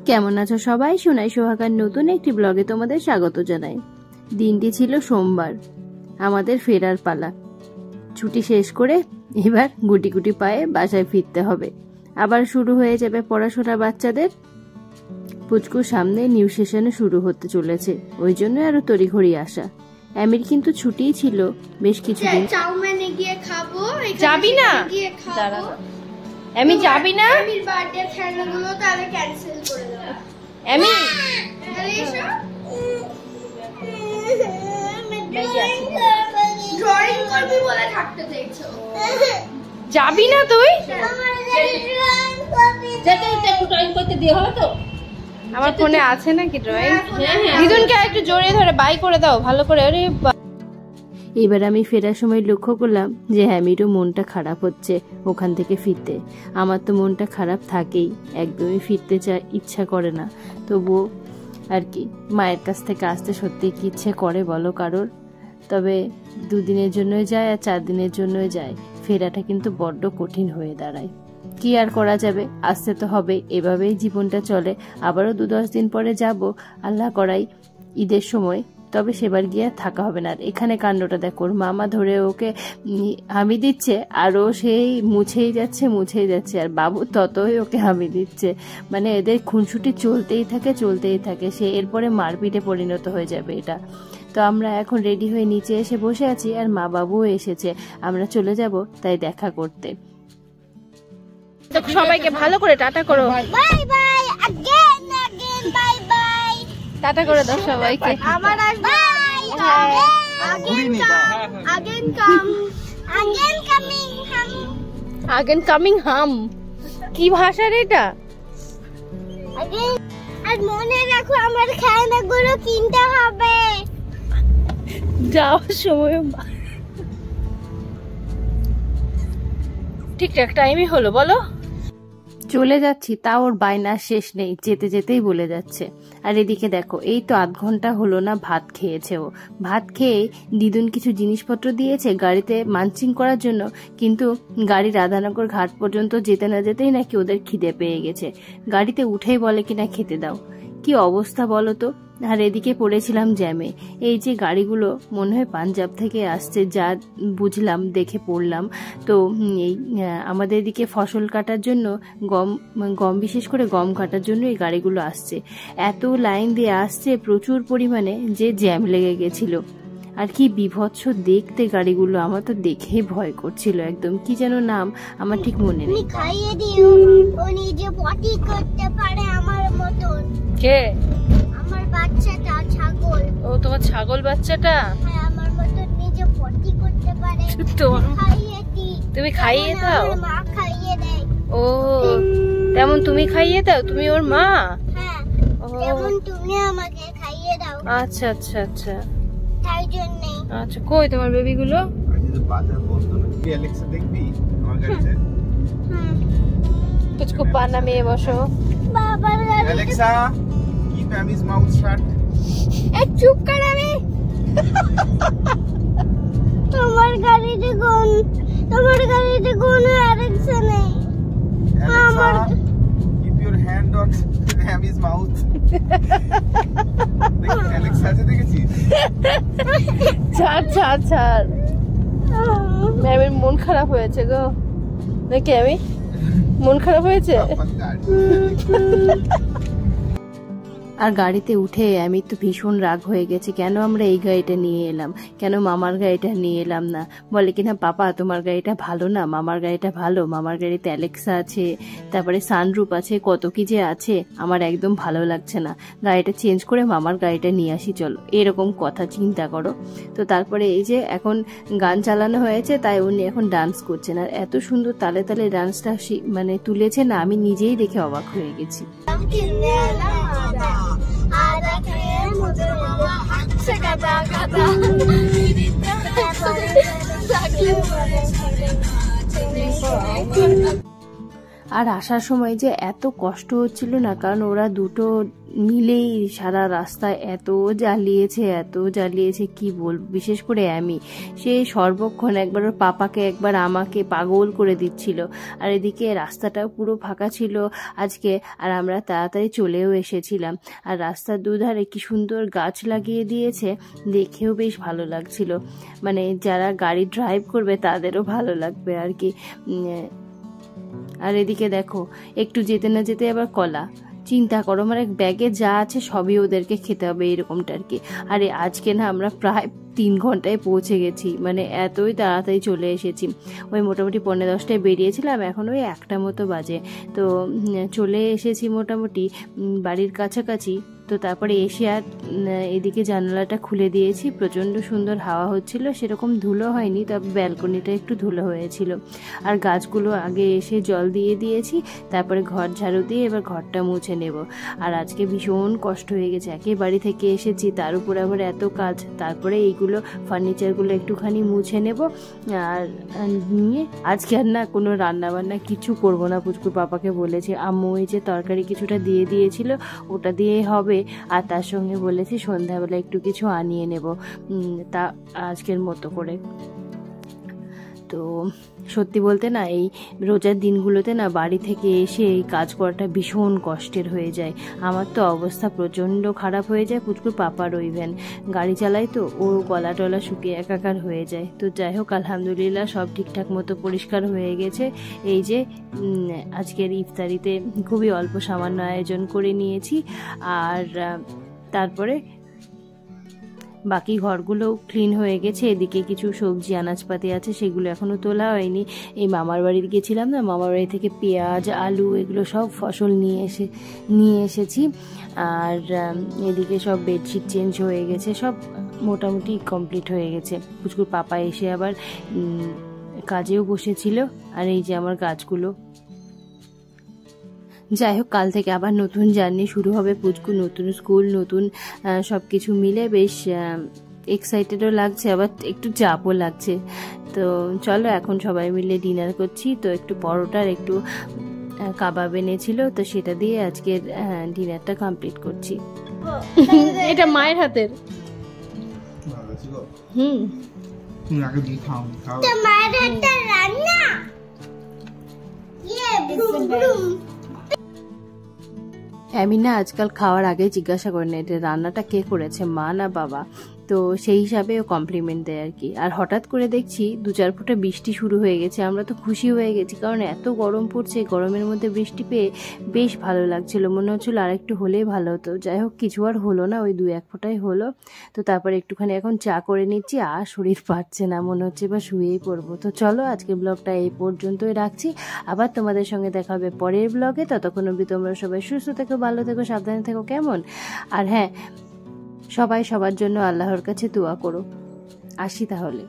কেমন আছো সবাই? সোনাই সোহাগার নতুন একটি ব্লগে তোমাদের স্বাগত জানাই। দিনটি ছিল সোমবার, আমাদের ফেরার পালা। ছুটি শেষ করে এবার গুটি গুটি পায়ে বাসায় ফিরতে হবে। আবার শুরু হয়ে যাবে পড়াশোনা বাচ্চাদের। পুচকুর সামনে নিউ সেশনে শুরু হতে চলেছে, ওই জন্য আরো তড়িঘড়ি আসা। অ্যামির কিন্তু ছুটিই ছিল বেশ কিছুদিন। চাউমিনে গিয়ে খাবো। যাবি না? আমি যাবি না? আমির বার্থডে খেলাগুলো তাহলে ক্যান্সেল করে দাও। আমি ড্রয়িং করবি বলে থাকতে দেখছো। যাবি না তুই? ড্রয়িং করতে দিয়ে হবে তো? আমার ফোনে আছে নাকি ড্রয়িং? দিদুনকে একটু জড়িয়ে ধরে বাই করে দাও ভালো করে। আরে এবার আমি ফেরার সময় লক্ষ্য করলাম যে হ্যামিরও মনটা খারাপ হচ্ছে ওখান থেকে ফিরতে। আমার তো মনটা খারাপ থাকেই, একদমই ফিরতে ইচ্ছা করে না। তবুও আর কি, মায়ের কাছ থেকে আসতে সত্যি কি ইচ্ছে করে বলো কারোর? তবে 2 দিনের জন্যই যায় আর 4 দিনের জন্যই যায়, ফেরাটা কিন্তু বড্ড কঠিন হয়ে দাঁড়ায়। কি আর করা যাবে, আসতে তো হবে, এভাবেই জীবনটা চলে। আবারও 2-10 দিন পরে যাব, আল্লাহ করাই ঈদের সময়। তবে সেবার গিয়ে থাকা হবে না। এখানে কাণ্ডটা দেখো, ওর মামা ধরে ওকে হামি দিচ্ছে আর ও সেই মুছেই যাচ্ছে আর বাবু ততই ওকে হামি দিচ্ছে। মানে এদের খুনসুটি চলতেই থাকে। সে এরপরে মারপিটে পরিণত হয়ে যাবে এটা। তো আমরা এখন রেডি হয়ে নিচে এসে বসে আছি আর মা বাবুও এসেছে, আমরা চলে যাব তাই দেখা করতে। সবাইকে ভালো করে টাটা করো। Bye bye again bye bye. Tata করে দাও সবাইকে। আবার আসবে। আগেন কামিং হাম। কি ভাষা রে এটা? আর মনে রাখো আমার খেলনাগুলো কিনতে হবে যাওয়ার সময়। ঠিকঠাক টাইমই হলো বলো? চলে যাচ্ছি, তা ওর বায়নার শেষ নেই, যেতে যেতেই বলে যাচ্ছে। আর এদিকে দেখো, এই তো 1/2 ঘন্টা হলো না ভাত খেয়েছে ও। ভাত খেয়ে দিদুন কিছু জিনিসপত্র দিয়েছে গাড়িতে মানচিং করার জন্য, কিন্তু গাড়ি রাধানগর ঘাট পর্যন্ত যেতে না যেতেই নাকি ওদের খিদে পেয়ে গেছে। গাড়িতে উঠেই বলে কিনা খেতে দাও। কি অবস্থা বলো তো। আর এদিকে পড়েছিলাম জ্যামে। এই যে গাড়িগুলো মনে হয় পাঞ্জাব থেকে আসছে, যা বুঝলাম দেখে পড়লাম। তো এই আমাদের এদিকে ফসল কাটার জন্য গম বিশেষ করে গম কাটার জন্য এই গাড়িগুলো আসছে। এত লাইন দিয়ে আসছে প্রচুর পরিমাণে যে জ্যাম লেগে গেছিল। আর কি বিভৎস দেখতে গাড়িগুলো, আমার তো দেখেই ভয় করছিল একদম। কি যেন নাম আমার ঠিক মনে নেই। খাইয়ে দিও, ও নিজে পটি করতে পারে আমার মতন। কে? আমার বাচ্চাটা ছাগল। ও তোমার ছাগল বাচ্চাটা? হ্যাঁ, আমার মতন নিজে পটি করতে পারে। খাইয়ে দিই। তুমি খাইয়ে দাও? মা খাইয়ে দেয়। ও তেমন তুমি খাইয়ে দাও? তুমি ওর মা? হ্যাঁ, যেমন তুমি আমাকে খাইয়ে দাও। আচ্ছা আচ্ছা আচ্ছা, তাই জন্যই। আচ্ছা, কই তোমার বেবিগুলো? कुछ पाना में বসো। বাবার গাড়ি। Alexa, keep Amy's mouth shut. চুপ কর আমি। তোমার গাড়িতে কোন Alexa নেই। Alexa, keep your hand on Amy's mouth. Alexa আছে দেখেছিস? ছাড়। ম্যামের মন খারাপ হয়েছে গো নাকি? আমি মন খারাপ হয়েছে। আর গাড়িতে উঠে আমি তো ভীষণ রাগ হয়ে গেছে, কেন আমরা এই গাড়িটা নিয়ে এলাম, কেন মামার গাড়িটা নিয়ে এলাম না। বলে কিনা পাপা তোমার গাড়িটা ভালো না, মামার গাড়িটা ভালো, মামার গাড়িতে অ্যালেক্সা আছে, তারপরে সানরুফ আছে, কত কি যে আছে, আমার একদম ভালো লাগছে না, গাড়িটা চেঞ্জ করে মামার গাড়িটা নিয়ে আসি চলো, এরকম কথা চিন্তা করো। তো তারপরে এই যে এখন গান চালানো হয়েছে, তাই উনি এখন ডান্স করছেন। আর এত সুন্দর তালে তালে ডান্সটা মানে তুলেছে না, আমি নিজেই দেখে অবাক হয়ে গেছি। আর আসার সময় যে এত কষ্ট হচ্ছিল না, কারণ ওরা দুটো মিলেই সারা রাস্তায় এত জ্বালিয়েছে কি বলবো। বিশেষ করে সে সর্বক্ষণ একবার ওর পাপাকে একবার আমাকে পাগল করে দিচ্ছিল। আর এদিকে রাস্তাটাও পুরো ফাঁকা ছিল আজকে, আর আমরা তাড়াতাড়ি চলেও এসেছিলাম। আর রাস্তার দুধারে কি সুন্দর গাছ লাগিয়ে দিয়েছে, দেখেও বেশ ভালো লাগছিল। মানে যারা গাড়ি ড্রাইভ করবে তাদেরও ভালো লাগবে আর কি। আর এদিকে দেখো একটু যেতে না যেতে আবার কলা, চিন্তা করো, মানে ব্যাগে যা আছে সবই ওদেরকে খেতে হবে এরকমটা আর কি। আরে আজকে না আমরা প্রায় 3 ঘন্টায় পৌঁছে গেছি, মানে এতই তাড়াতাড়ি চলে এসেছি। ওই মোটামুটি 9:30টায় বেরিয়েছিলাম, এখন ওই 1টা মতো বাজে। তো চলে এসেছি মোটামুটি বাড়ির কাছাকাছি। তো তারপরে এসে আর এদিকে জানালাটা খুলে দিয়েছি, প্রচণ্ড সুন্দর হাওয়া হচ্ছিল, সেরকম ধুলো হয়নি, তবে ব্যালকনিটা একটু ধুলো হয়েছিল। আর গাছগুলো আগে এসে জল দিয়ে দিয়েছি, তারপরে ঘর ঝাড়ু দিয়ে এবার ঘরটা মুছে নেব। আর আজকে ভীষণ কষ্ট হয়ে গেছে, একে বাড়ি থেকে এসেছি, তার উপর আবার এত কাজ, তারপরে এইগুলো ফার্নিচারগুলো একটুখানি মুছে নেব। আর নিয়ে আজকে আর না কোনো রান্না বান্না কিছু করবো না, পুচকুর পাপাকে বলেছি। আম্মু এই যে তরকারি কিছুটা দিয়ে দিয়েছিল, ওটা দিয়ে হবে। আর তার সঙ্গে বলেছি সন্ধ্যাবেলা একটু কিছু আনিয়ে নেব, তা আজকের মতো করে। তো সত্যি বলতে না এই রোজার দিনগুলোতে না বাড়ি থেকে এসে এই কাজ করাটা ভীষণ কষ্টের হয়ে যায়। আমার তো অবস্থা প্রচণ্ড খারাপ হয়ে যায়, পুচকুর পাপারও ইভেন গাড়ি চালাই তো ও গলা টলা শুকিয়ে একাকার হয়ে যায়। তো যাই হোক আলহামদুলিল্লাহ সব ঠিকঠাক মতো পরিষ্কার হয়ে গেছে। এই যে আজকের ইফতারিতে খুবই অল্প সামান্য আয়োজন করে নিয়েছি। আর তারপরে বাকি ঘরগুলো ক্লিন হয়ে গেছে। এদিকে কিছু সবজি আনাজপাতি আছে, সেগুলো এখনো তোলা হয়নি। এই মামার বাড়ি গেছিলাম না, মামার বাড়ি থেকে পেঁয়াজ আলু এগুলো সব ফসল নিয়ে এসেছি। আর এদিকে সব বেডশিট চেঞ্জ হয়ে গেছে, সব মোটামুটি কমপ্লিট হয়ে গেছে। পুচকুর পাপা এসে আবার কাজেও বসেছিল। আর এই যে আমার গাছগুলো। যাই হোক কাল থেকে আবার নতুন জার্নি শুরু হবে, পুচকু নতুন স্কুল, নতুন সব কিছু মিলে বেশ এক্সাইটেডও লাগছে, আবার একটু চাপও লাগছে। তো চলো এখন সবাই মিলে ডিনার করছি। তো একটু পরোটার একটু কাবাব এনেছিল, তো সেটা দিয়ে আজকের ডিনারটা কমপ্লিট করছি। এটা মায়ের হাতের। মায়ের হাতে রান্না আমি না আজকাল খাওয়ার আগে জিজ্ঞাসা করি না এটা রান্নাটা কে করেছে, মা না বাবা। তো সেই হিসাবে ও কমপ্লিমেন্ট দেয় আর কি। আর হঠাৎ করে দেখছি 2-4 ফোঁটা বৃষ্টি শুরু হয়ে গেছে, আমরা তো খুশি হয়ে গেছি, কারণ এত গরম পড়ছে, গরমের মধ্যে বৃষ্টি পেয়ে বেশ ভালো লাগছিল, মনে হচ্ছিল আর একটু হলেই ভালো হতো। যাই হোক কিছু আর হলো না, ওই 2-1 ফোঁটাই হলো। তো তারপরে একটুখানি এখন চা করে নিচ্ছি, আর শরীর পাচ্ছে না, মনে হচ্ছে বা শুয়েই পড়বো। তো চলো আজকের ব্লগটা এই পর্যন্তই রাখছি, আবার তোমাদের সঙ্গে দেখা হবে পরের ব্লগে। ততক্ষণ অবধি তোমরা সবাই সুস্থ থেকো, ভালো থেকো, সাবধানে থেকো, কেমন? আর হ্যাঁ, সবাই সবার জন্য আল্লাহর কাছে দোয়া করো। আসি তাহলে।